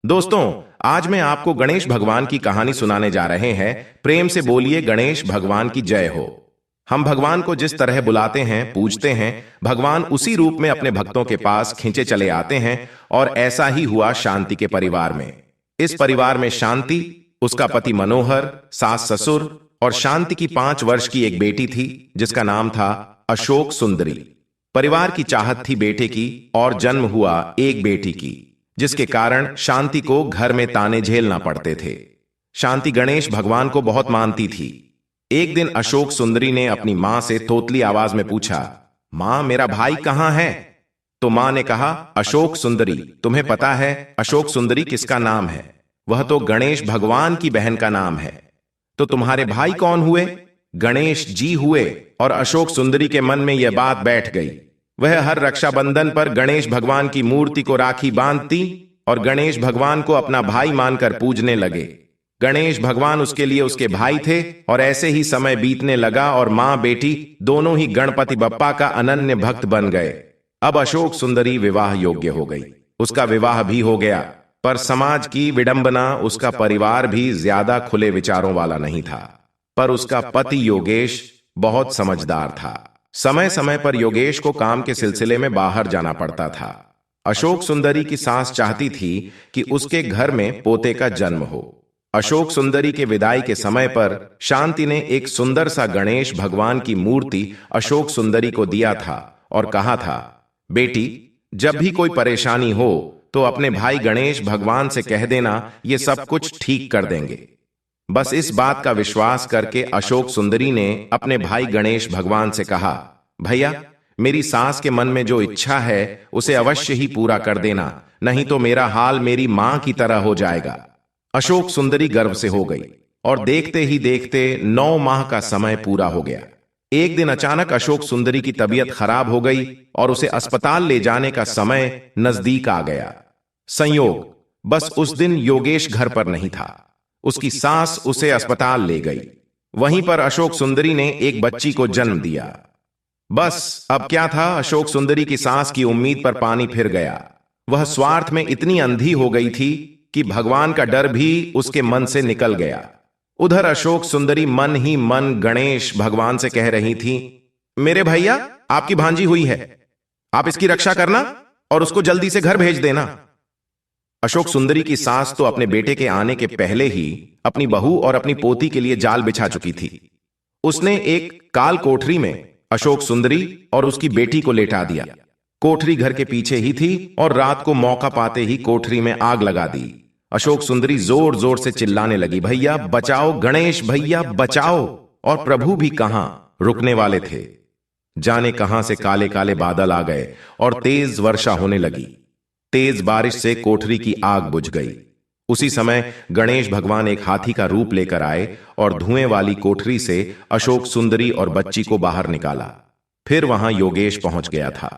दोस्तों, आज मैं आपको गणेश भगवान की कहानी सुनाने जा रहे हैं। प्रेम से बोलिए गणेश भगवान की जय हो। हम भगवान को जिस तरह बुलाते हैं, पूजते हैं, भगवान उसी रूप में अपने भक्तों के पास खींचे चले आते हैं। और ऐसा ही हुआ शांति के परिवार में। इस परिवार में शांति, उसका पति मनोहर, सास ससुर और शांति की 5 वर्ष की एक बेटी थी जिसका नाम था अशोक सुंदरी। परिवार की चाहत थी बेटे की और जन्म हुआ एक बेटी की, जिसके कारण शांति को घर में ताने झेलना पड़ते थे। शांति गणेश भगवान को बहुत मानती थी। एक दिन अशोक सुंदरी ने अपनी मां से तोतली आवाज में पूछा, मां, मेरा भाई कहां है? तो मां ने कहा, अशोक सुंदरी, तुम्हें पता है अशोक सुंदरी किसका नाम है? वह तो गणेश भगवान की बहन का नाम है। तो तुम्हारे भाई कौन हुए? गणेश जी हुए। और अशोक सुंदरी के मन में यह बात बैठ गई। वह हर रक्षाबंधन पर गणेश भगवान की मूर्ति को राखी बांधती और गणेश भगवान को अपना भाई मानकर पूजने लगे। गणेश भगवान उसके लिए उसके भाई थे। और ऐसे ही समय बीतने लगा और मां बेटी दोनों ही गणपति बप्पा का अनन्य भक्त बन गए। अब अशोक सुंदरी विवाह योग्य हो गई। उसका विवाह भी हो गया, पर समाज की विडंबना, उसका परिवार भी ज्यादा खुले विचारों वाला नहीं था। पर उसका पति योगेश बहुत समझदार था। समय समय पर योगेश को काम के सिलसिले में बाहर जाना पड़ता था। अशोक सुंदरी की सास चाहती थी कि उसके घर में पोते का जन्म हो। अशोक सुंदरी के विदाई के समय पर शांति ने एक सुंदर सा गणेश भगवान की मूर्ति अशोक सुंदरी को दिया था और कहा था, बेटी, जब भी कोई परेशानी हो तो अपने भाई गणेश भगवान से कह देना, ये सब कुछ ठीक कर देंगे। बस इस बात का विश्वास करके अशोक सुंदरी ने अपने भाई गणेश भगवान से कहा, भैया, मेरी सास के मन में जो इच्छा है उसे अवश्य ही पूरा कर देना, नहीं तो मेरा हाल मेरी मां की तरह हो जाएगा। अशोक सुंदरी गर्व से हो गई और देखते ही देखते 9 माह का समय पूरा हो गया। एक दिन अचानक अशोक सुंदरी की तबीयत खराब हो गई और उसे अस्पताल ले जाने का समय नजदीक आ गया। संयोग, बस उस दिन योगेश घर पर नहीं था। उसकी सास उसे अस्पताल ले गई। वहीं पर अशोक सुंदरी ने एक बच्ची को जन्म दिया। बस अब क्या था, अशोक सुंदरी की सास की उम्मीद पर पानी फिर गया। वह स्वार्थ में इतनी अंधी हो गई थी कि भगवान का डर भी उसके मन से निकल गया। उधर अशोक सुंदरी मन ही मन गणेश भगवान से कह रही थी, मेरे भैया, आपकी भांजी हुई है, आप इसकी रक्षा करना और उसको जल्दी से घर भेज देना। अशोक सुंदरी की सास तो अपने बेटे के आने के पहले ही अपनी बहू और अपनी पोती के लिए जाल बिछा चुकी थी। उसने एक काल कोठरी में अशोक सुंदरी और उसकी बेटी को लेटा दिया। कोठरी घर के पीछे ही थी और रात को मौका पाते ही कोठरी में आग लगा दी। अशोक सुंदरी जोर जोर से चिल्लाने लगी, भैया बचाओ, गणेश भैया बचाओ। और प्रभु भी कहां रुकने वाले थे। जाने कहां से काले काले बादल आ गए और तेज वर्षा होने लगी। तेज बारिश से कोठरी की आग बुझ गई। उसी समय गणेश भगवान एक हाथी का रूप लेकर आए और धुएं वाली कोठरी से अशोक सुंदरी और बच्ची को बाहर निकाला। फिर वहां योगेश पहुंच गया था।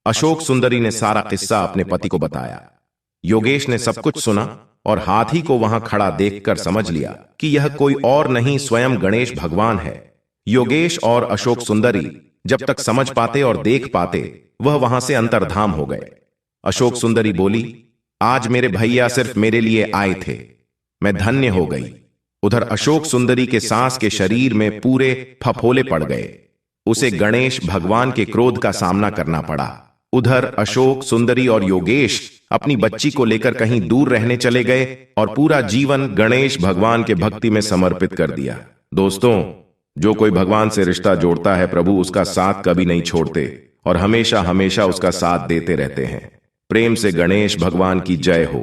अशोक सुंदरी ने सारा किस्सा अपने पति को बताया। योगेश ने सब कुछ सुना और हाथी को वहां खड़ा देखकर समझ लिया कि यह कोई और नहीं, स्वयं गणेश भगवान है। योगेश और अशोक सुंदरी जब तक समझ पाते और देख पाते, वह वहां से अंतर्धाम हो गए। अशोक सुंदरी बोली, आज मेरे भैया सिर्फ मेरे लिए आए थे, मैं धन्य हो गई। उधर अशोक सुंदरी के सास के शरीर में पूरे फफोले पड़ गए। उसे गणेश भगवान के क्रोध का सामना करना पड़ा। उधर अशोक सुंदरी और योगेश अपनी बच्ची को लेकर कहीं दूर रहने चले गए और पूरा जीवन गणेश भगवान के भक्ति में समर्पित कर दिया। दोस्तों, जो कोई भगवान से रिश्ता जोड़ता है, प्रभु उसका साथ कभी नहीं छोड़ते और हमेशा हमेशा उसका साथ देते रहते हैं। प्रेम से गणेश भगवान की जय हो।